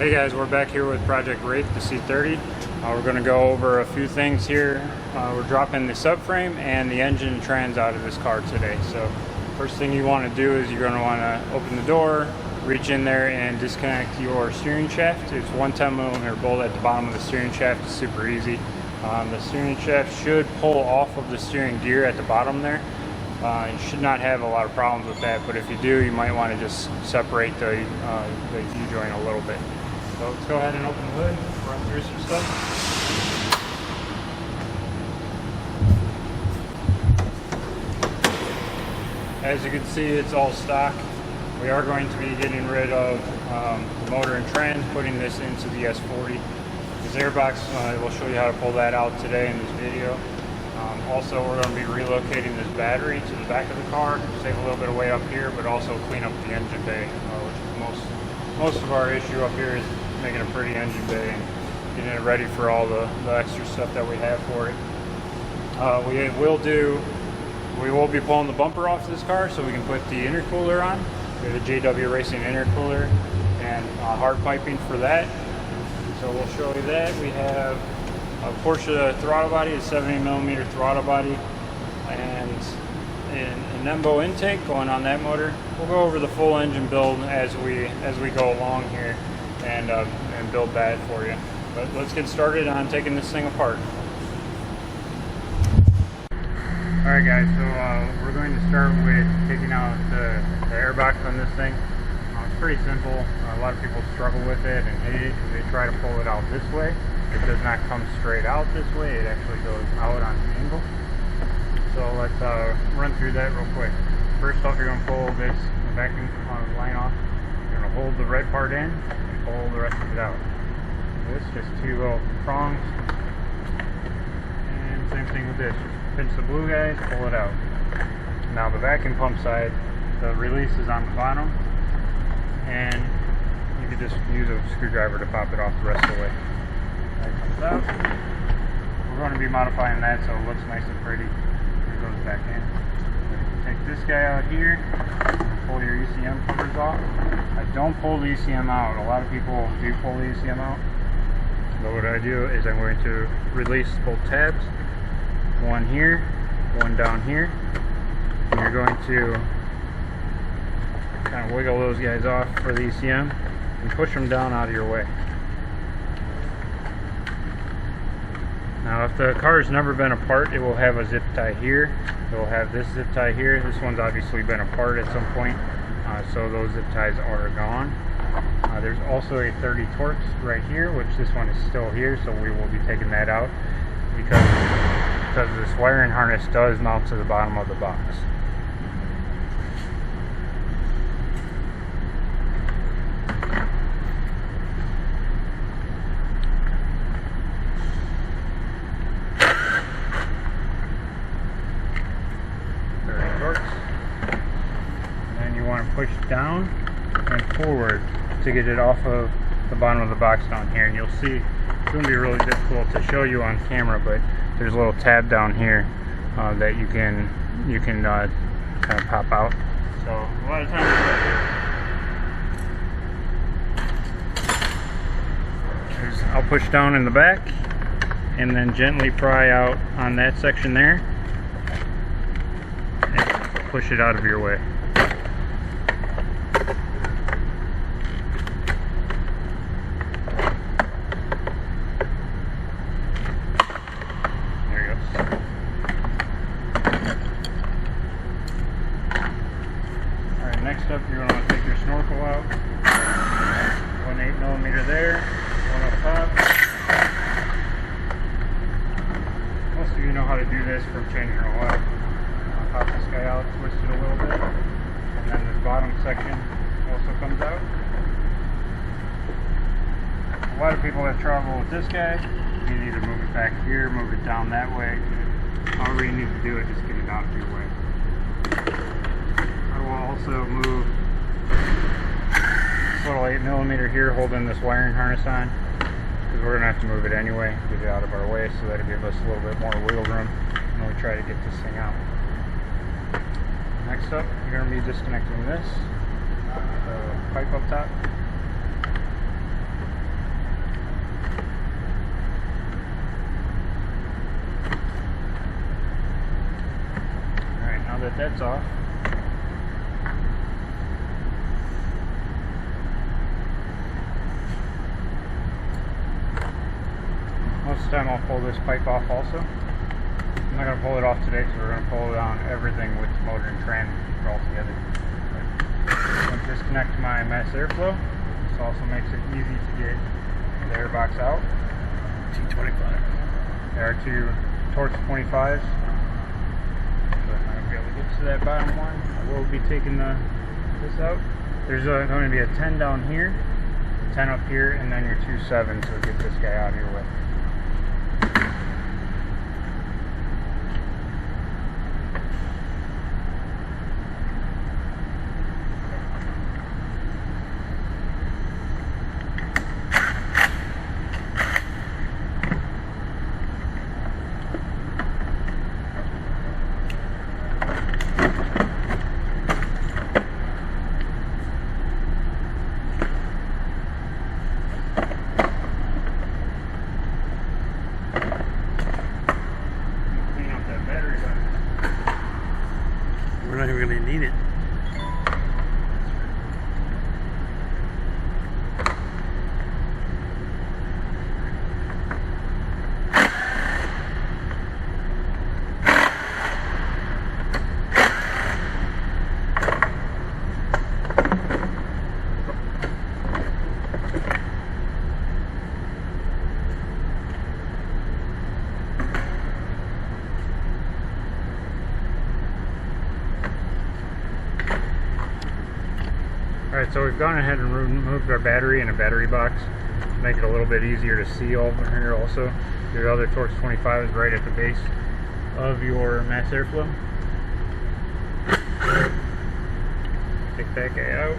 Hey guys, we're back here with Project Wraith, the C30. We're going to go over a few things here. We're dropping the subframe and the engine and trans out of this car today. So first thing you want to do is you're going to want to open the door, reach in there and disconnect your steering shaft. It's 110mm bolt at the bottom of the steering shaft. It's super easy. The steering shaft should pull off of the steering gear at the bottom there. You should not have a lot of problems with that, but if you do, you might want to just separate the U-joint a little bit. So let's go ahead and open the hood, run through some stuff. As you can see, it's all stock. We are going to be getting rid of the motor and trans, putting this into the S40. This airbox, we'll show you how to pull that out today in this video. Also, we're going to be relocating this battery to the back of the car, save a little bit of weight up here, but also clean up the engine bay, which is most of our issue up here is making a pretty engine bay and getting it ready for all the extra stuff that we have for it. We will be pulling the bumper off this car so we can put the intercooler on. We have a JW Racing intercooler and hard piping for that. So we'll show you that. We have a Porsche throttle body, a 70mm throttle body, and an Nembo intake going on that motor. We'll go over the full engine build as we go along here and build that for you. But let's get started on taking this thing apart. Alright guys, so we're going to start with taking out the airbox on this thing. It's pretty simple. A lot of people struggle with it and hate it because they try to pull it out this way. It does not come straight out this way, it actually goes out on an angle. So let's run through that real quick. First off, you're going to pull this vacuum line off. You're going to hold the red part in and pull the rest of it out. This, just two little prongs. And same thing with this. Pinch the blue guys, pull it out. Now the vacuum pump side, the release is on the bottom. And you can just use a screwdriver to pop it off the rest of the way. That comes out. We're going to be modifying that so it looks nice and pretty. It goes back in. Take this guy out here, pull your ECM covers off. I don't pull the ECM out. A lot of people do pull the ECM out. But what I do is I'm going to release both tabs. One here, one down here. And you're going to kind of wiggle those guys off for the ECM and push them down out of your way. Now if the car has never been apart, it will have a zip tie here. It will have this zip tie here. This one's obviously been apart at some point, so those zip ties are gone. There's also a 30 Torx right here, which this one is still here, so we will be taking that out because this wiring harness does mount to the bottom of the box. Push down and forward to get it off of the bottom of the box down here, and you'll see it's going to be really difficult to show you on camera, but there's a little tab down here that you can kind of pop out. So a lot of times I'll push down in the back and then gently pry out on that section there and push it out of your way. Next up, you're going to take your snorkel out. 1.8mm there, one up top. Most of you know how to do this from changing your oil. I'll pop this guy out, twist it a little bit, and then this bottom section also comes out. A lot of people have trouble with this guy. You need to move it back here, move it down that way. However you need to do it, just get it out of your way. Also move this little 8mm here holding this wiring harness on, because we're going to have to move it anyway, get it out of our way, so that'll give us a little bit more wiggle room when we try to get this thing out. Next up, you're going to be disconnecting this pipe up top. that that's off. Most of the time I'll pull this pipe off also. I'm not going to pull it off today because we're going to pull down everything with the motor and tram all together. I'm going to disconnect my mass airflow. This also makes it easy to get the airbox out. T25. There are two Torx 25s. So I'm not going to be able to get to that bottom one. I will be taking this out. There's going to be a 10 down here, 10 up here, and then your two 7s to get this guy out of your way. We're not even going to need it. Alright, so we've gone ahead and removed our battery in a battery box to make it a little bit easier to see over here also. Your other Torx 25 is right at the base of your mass airflow. Take that guy out.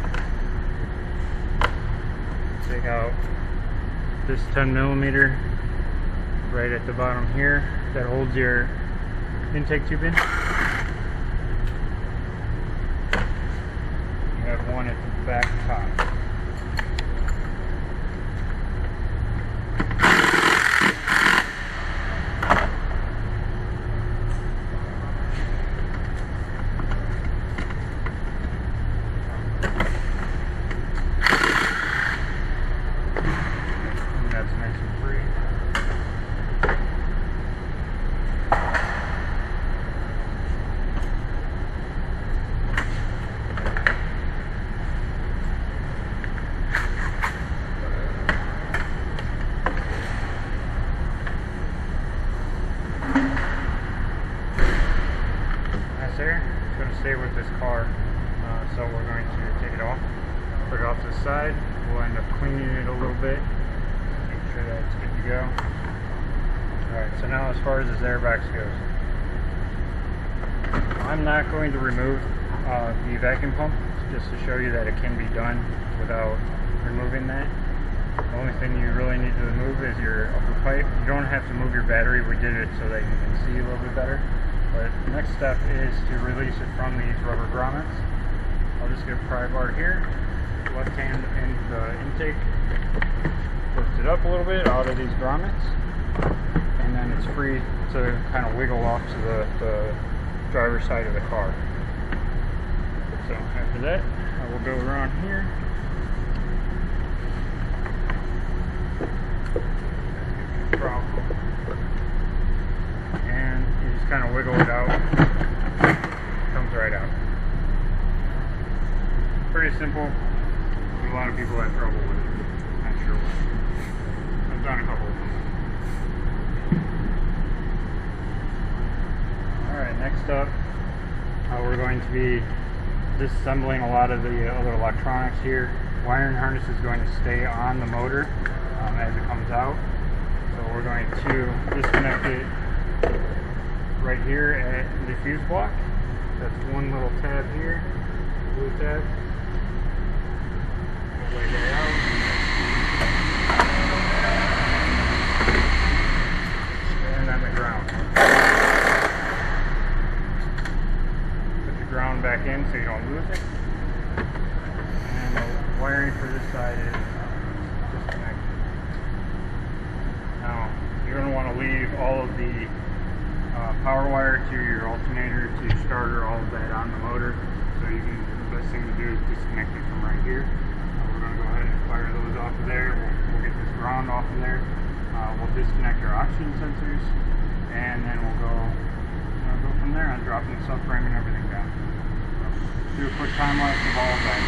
Take out this 10mm right at the bottom here that holds your intake tube in. You have one at the back top. And that's nice and free. There. It's going to stay with this car, so we're going to take it off, put it off to the side. We'll end up cleaning it a little bit, make sure that it's good to go. Alright, so now as far as this airbox goes, I'm not going to remove the vacuum pump, just to show you that it can be done without removing that. The only thing you really need to remove is your upper pipe. You don't have to move your battery. We did it so that you can see a little bit better. But the next step is to release it from these rubber grommets. I'll just get a pry bar here, left hand in the intake, lift it up a little bit out of these grommets, and then it's free to kind of wiggle off to the driver's side of the car. So after that, I will go around here. And you just kind of wiggle it out. It comes right out. Pretty simple. A lot of people have trouble with it. Not sure why. I've done a couple of them. Alright, next up, we're going to be disassembling a lot of the other electronics here. Wiring harness is going to stay on the motor as it comes out. So we're going to disconnect it right here at the fuse block. That's one little tab here, blue tab. We'll lay that out. And then the ground. Put the ground back in so you don't lose it. And the wiring for this side is disconnected. Now, you're going to want to leave all of the power wire to your alternator, to your starter, all of that on the motor. So the best thing to do is disconnect it from right here. We're going to go ahead and fire those off of there. We'll get this ground off of there. We'll disconnect our oxygen sensors, and then we'll go from there on dropping the subframe and everything down. So, do a quick time lapse of all of that.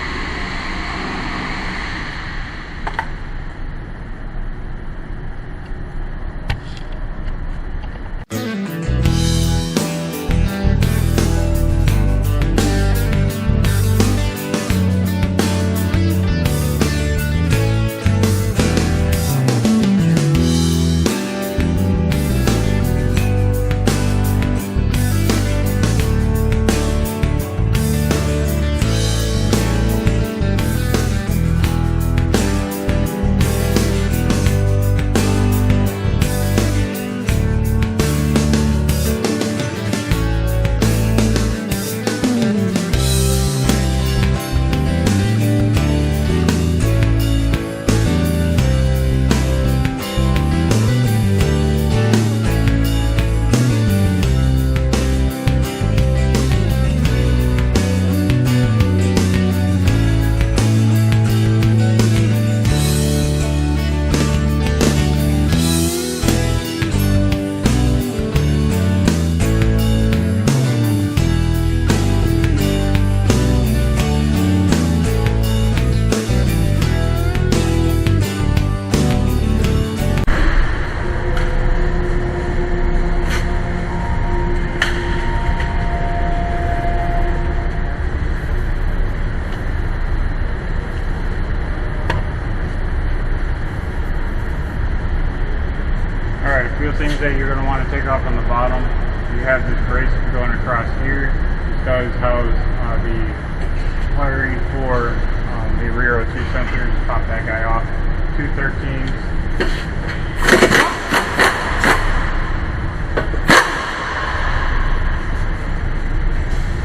Things that you're going to want to take off on the bottom. You have this brace going across here. This does house the wiring for the rear O2 sensors. Pop that guy off. 213s.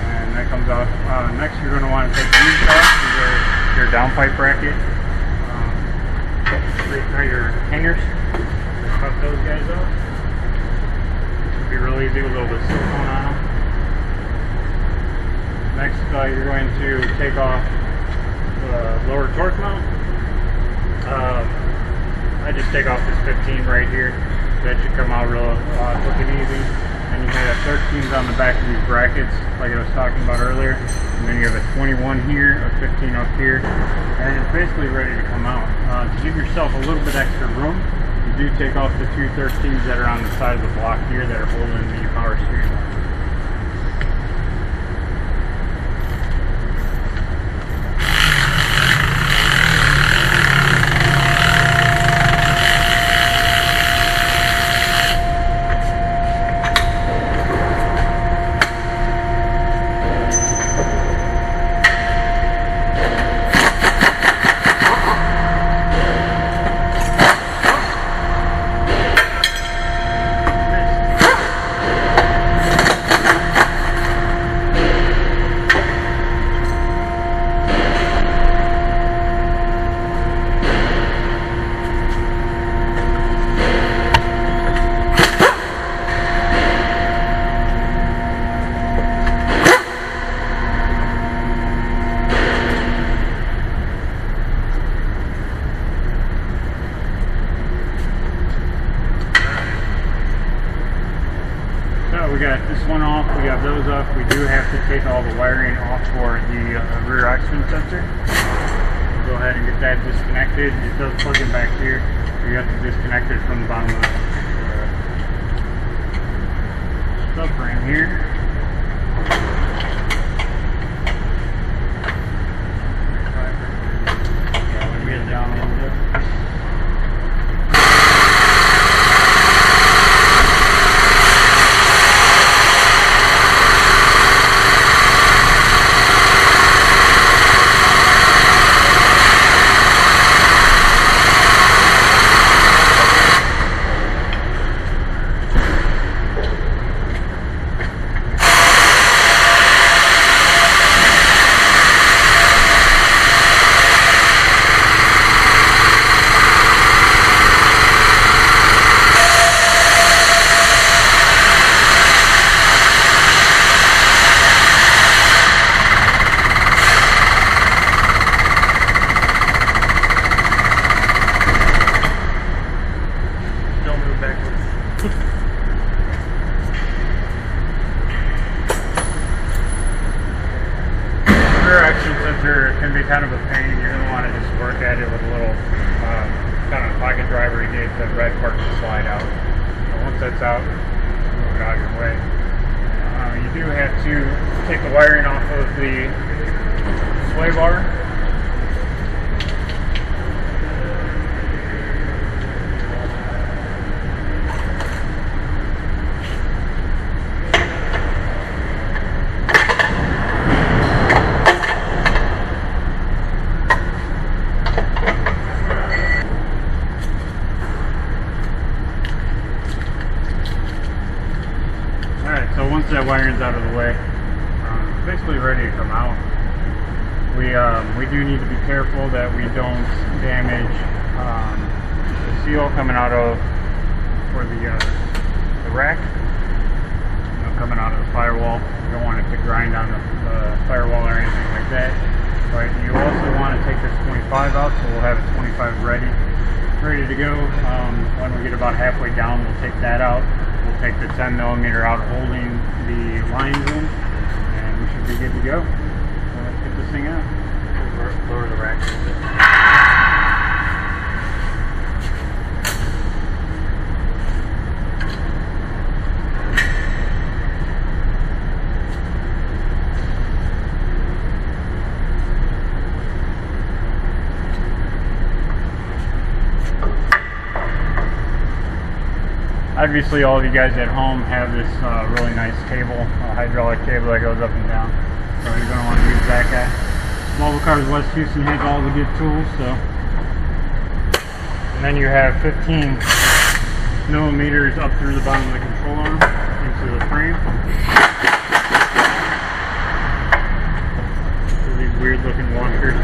And that comes off. Next you're going to want to take these off. These are your downpipe bracket. Your hangers. Cut those guys off. Be real easy with a little bit of silicone on them. Next, you're going to take off the lower torque mount. I just take off this 15 right here. That should come out real quick and easy. And you have 13s on the back of these brackets, like I was talking about earlier. And then you have a 21 here, a 15 up here, and it's basically ready to come out. To give yourself a little bit extra room, you do take off the 213s that are on the side of the block here that are holding the power steering wheel. We got this one off, we got those off. We do have to take all the wiring off for the rear oxygen sensor. We'll go ahead and get that disconnected. It does plug in back here, so you have to disconnect it from the bottom of the subframe here. Let me get it down a little bit. washer can be kind of a pain. You're going to want to just work at it with a little kind of pocket driver to get the red part to slide out. So once that's out, move it out of your way. You do have to take the wiring off of the sway bar. Once that wiring's out of the way, it's basically ready to come out. We do need to be careful that we don't damage the seal coming out of for the rack, coming out of the firewall. You don't want it to grind on the firewall or anything like that. But you also want to take this 25 out, so we'll have it 25 ready to go. When we get about halfway down, we'll take that out. We'll take the 10mm out holding the lines in, and we should be good to go. So let's get this thing out. Lower the rack a little bit. Obviously, all of you guys at home have this really nice cable, hydraulic cable that goes up and down. So you're going to want to use that guy. Volvo Cars West Houston has all the good tools. So, and then you have 15mm up through the bottom of the control arm into the frame. So these weird looking washers.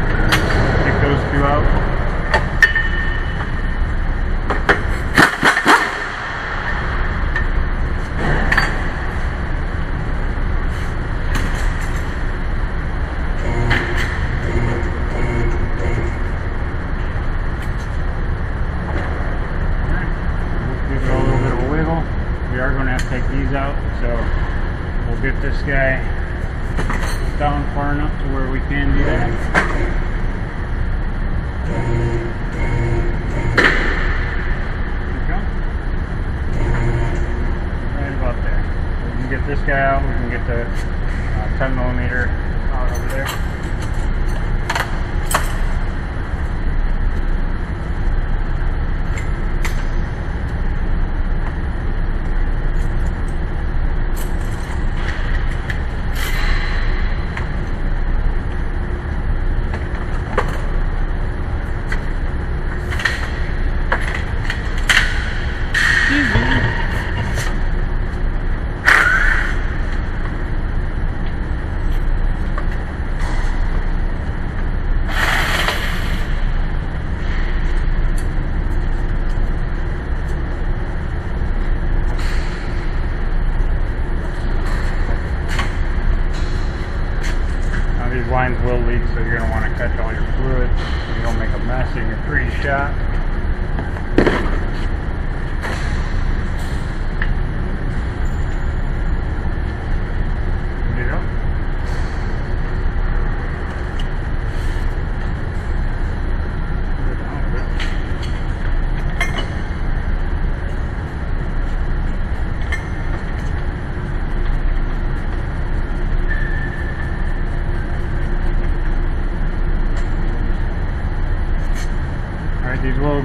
Take those two out. We are going to have to take these out, so we'll get this guy down far enough to where we can do that. There we go. Right about there. So we can get this guy out, we can get the 10mm out over there. These lines will leak, so you're going to want to catch all your fluid so you don't make a mess in your pretty shot. There you go. These will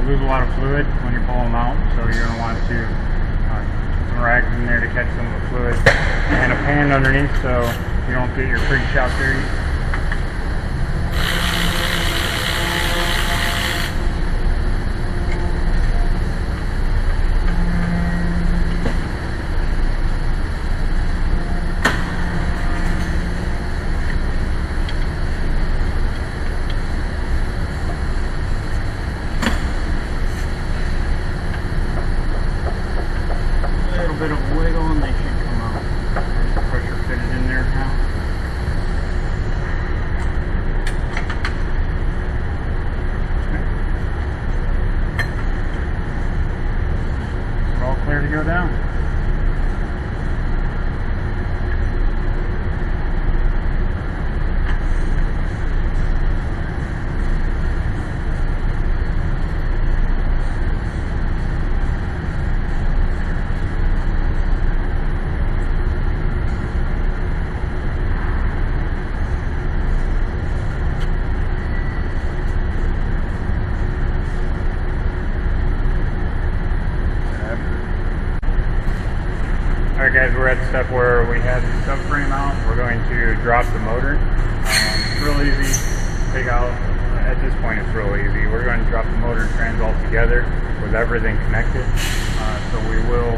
lose a lot of fluid when you pull them out, so you're going to want to put some rags in there to catch some of the fluid, and a pan underneath so you don't get your pretty shop dirty. Bit of wiggle and they should come out. There's the pressure fitted in there now. at the step where we have the subframe out. We're going to drop the motor. It's real easy. Take out, at this point it's real easy. We're going to drop the motor trans all together with everything connected. So we will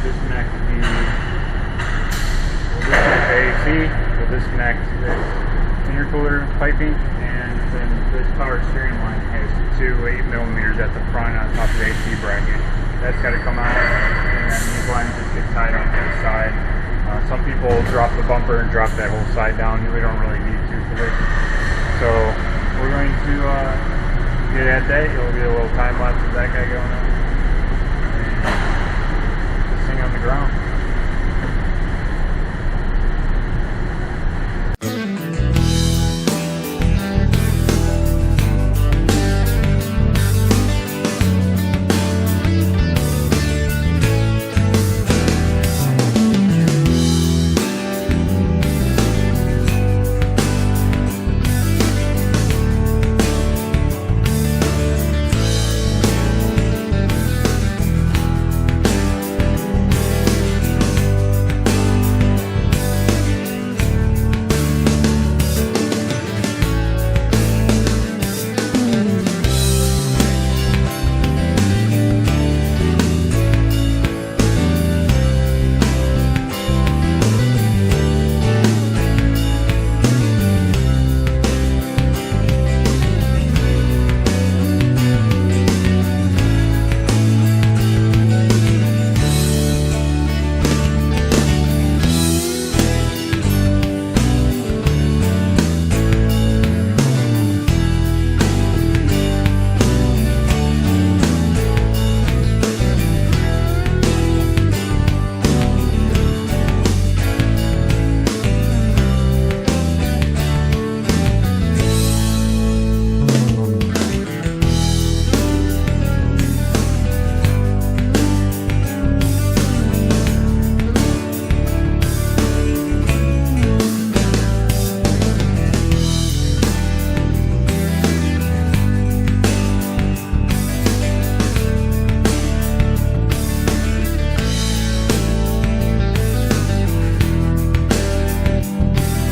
disconnect the AC, we'll disconnect this intercooler piping, and then this power steering line has two 8mm at the front on top of the AC bracket. That's got to come out, and then these lines just get tied on to the side. Some people drop the bumper and drop that whole side down. We don't really need to for this. So we're going to get at that. You'll get a little time lapse of that guy going on. And this thing on the ground.